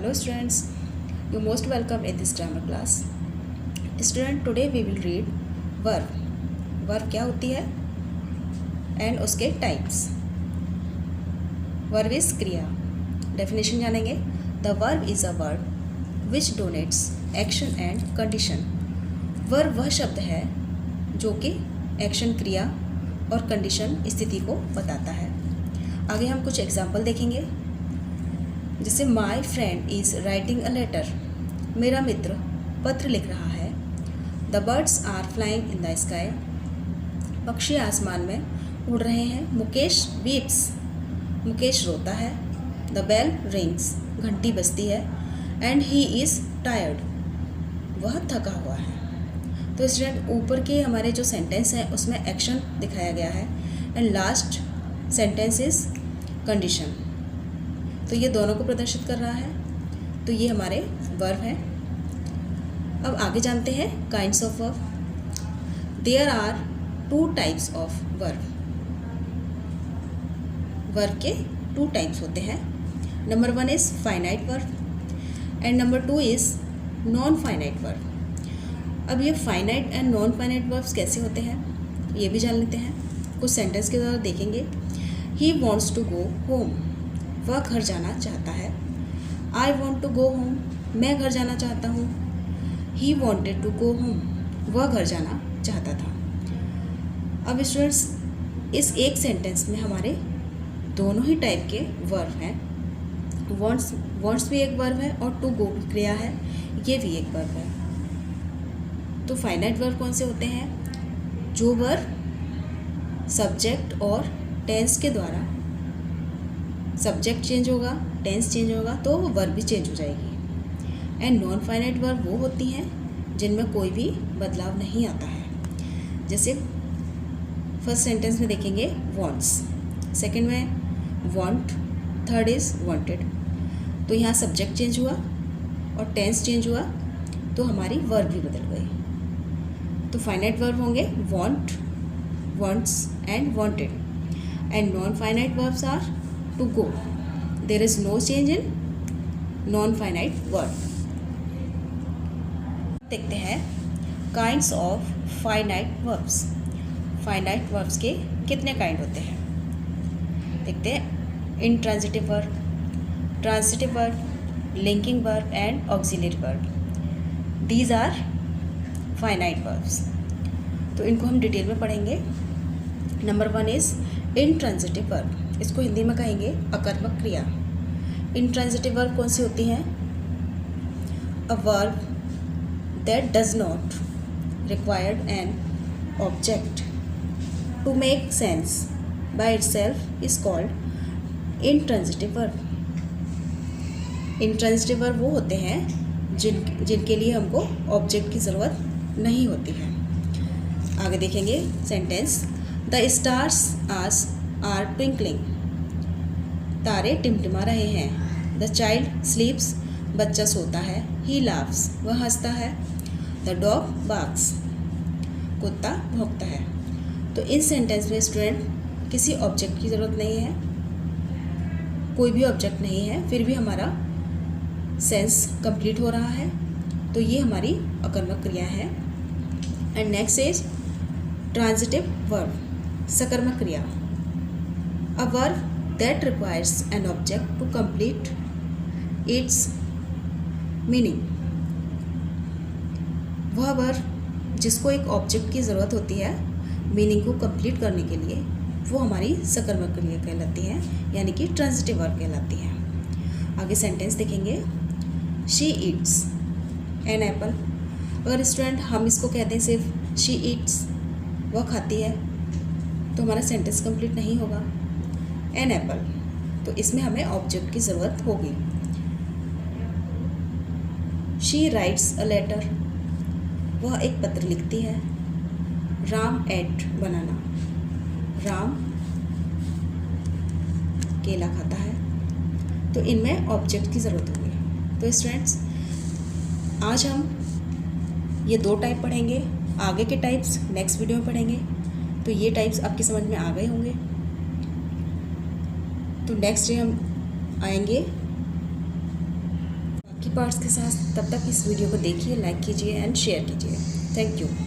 Hello students, you most welcome in this grammar class. Student, today we will read verb. Verb क्या होती है and उसके types. Verb is क्रिया. Definition जानेंगे. The verb is a word which denotes action and condition. Verb वह शब्द है जो कि action क्रिया और condition स्थिति को बताता है. आगे हम कुछ एग्जाम्पल देखेंगे. जैसे my friend is writing a letter, मेरा मित्र पत्र लिख रहा है. The birds are flying in the sky, पक्षी आसमान में उड़ रहे हैं. मुकेश वीप्स, मुकेश रोता है. द बेल रिंग्स, घंटी बजती है. एंड ही इज़ टायर्ड, वह थका हुआ है. तो स्टूडेंट, ऊपर के हमारे जो सेंटेंस हैं उसमें एक्शन दिखाया गया है and last sentence is condition. तो ये दोनों को प्रदर्शित कर रहा है. तो ये हमारे वर्ब हैं. अब आगे जानते हैं kinds of verb. There are 2 types of verb. Verb के 2 टाइप्स होते हैं. Number 1 is finite verb and number 2 is non finite verb. अब ये finite and non finite verbs कैसे होते हैं ये भी जान लेते हैं. कुछ सेंटेंस के द्वारा देखेंगे. He wants to go home, वह घर जाना चाहता है. I want to go home, मैं घर जाना चाहता हूँ. He wanted to go home, वह घर जाना चाहता था. अब स्टूडेंट्स, इस एक सेंटेंस में हमारे दोनों ही टाइप के वर्ब हैं. वॉन्ट्स भी एक वर्ब है और टू गो क्रिया है, ये भी एक वर्ब है. तो फाइनाइट वर्ब कौन से होते हैं? जो वर्ब सब्जेक्ट और टेंस के द्वारा सब्जेक्ट चेंज होगा, टेंस चेंज होगा तो वर्ब भी चेंज हो जाएगी. एंड नॉन फाइनाइट वर्ब वो होती हैं जिनमें कोई भी बदलाव नहीं आता है. जैसे फर्स्ट सेंटेंस में देखेंगे वॉन्ट्स, सेकंड में वॉन्ट, थर्ड इज़ वॉन्टेड. तो यहाँ सब्जेक्ट चेंज हुआ और टेंस चेंज हुआ तो हमारी वर्ब भी बदल गई. तो फाइनाइट वर्ब होंगे want, wants and wanted. And non finite verbs are to go. There is no change in non-finite verb. देखते हैं kinds of finite verbs. finite verbs के कितने kind होते हैं देखते हैं. intransitive verb, transitive verb, linking verb and auxiliary verb. These are finite verbs. तो इनको हम डिटेल में पढ़ेंगे. Number 1 is intransitive verb. इसको हिंदी में कहेंगे अकर्मक क्रिया. इंट्रांजिटिव वर्ब कौन सी होती हैं? A verb that does not required an object to make sense by itself is called intransitive verb. Intransitive verb वो होते हैं जिनके लिए हमको ऑब्जेक्ट की ज़रूरत नहीं होती है. आगे देखेंगे sentence. The stars are twinkling, तारे टिमटिमा रहे हैं. द चाइल्ड स्लीप्स, बच्चा सोता है. ही लाफ्स, वह हंसता है. द डॉग बार्क्स, कुत्ता भौंकता है. तो इस सेंटेंस में स्टूडेंट किसी ऑब्जेक्ट की ज़रूरत नहीं है, कोई भी ऑब्जेक्ट नहीं है, फिर भी हमारा सेंस कंप्लीट हो रहा है. तो ये हमारी अकर्मक क्रिया है. And next is transitive verb, सकर्मक क्रिया. A verb that requires an object to complete its meaning. वह वर्ब जिसको एक ऑब्जेक्ट की ज़रूरत होती है मीनिंग को कंप्लीट करने के लिए, वो हमारी सकर्मक क्रिया कहलाती है, यानी कि ट्रांजिटिव वर्ब कहलाती है. आगे सेंटेंस देखेंगे. She eats an apple. अगर स्टूडेंट हम इसको कहते हैं सिर्फ शी ईट्स, वह खाती है, तो हमारा सेंटेंस कंप्लीट नहीं होगा. एन एप्पल, तो इसमें हमें ऑब्जेक्ट की ज़रूरत होगी. शी राइट्स अ लेटर, वह एक पत्र लिखती है. राम एट बनाना, राम केला खाता है. तो इनमें ऑब्जेक्ट की ज़रूरत होगी. तो स्टूडेंट्स, आज हम ये 2 टाइप पढ़ेंगे. आगे के टाइप्स नेक्स्ट वीडियो में पढ़ेंगे. तो ये टाइप्स आपकी समझ में आ गए होंगे. तो नेक्स्ट डे हम आएंगे पार्ट्स के साथ। तब तक इस वीडियो को देखिए, लाइक कीजिए एंड शेयर कीजिए। Thank you.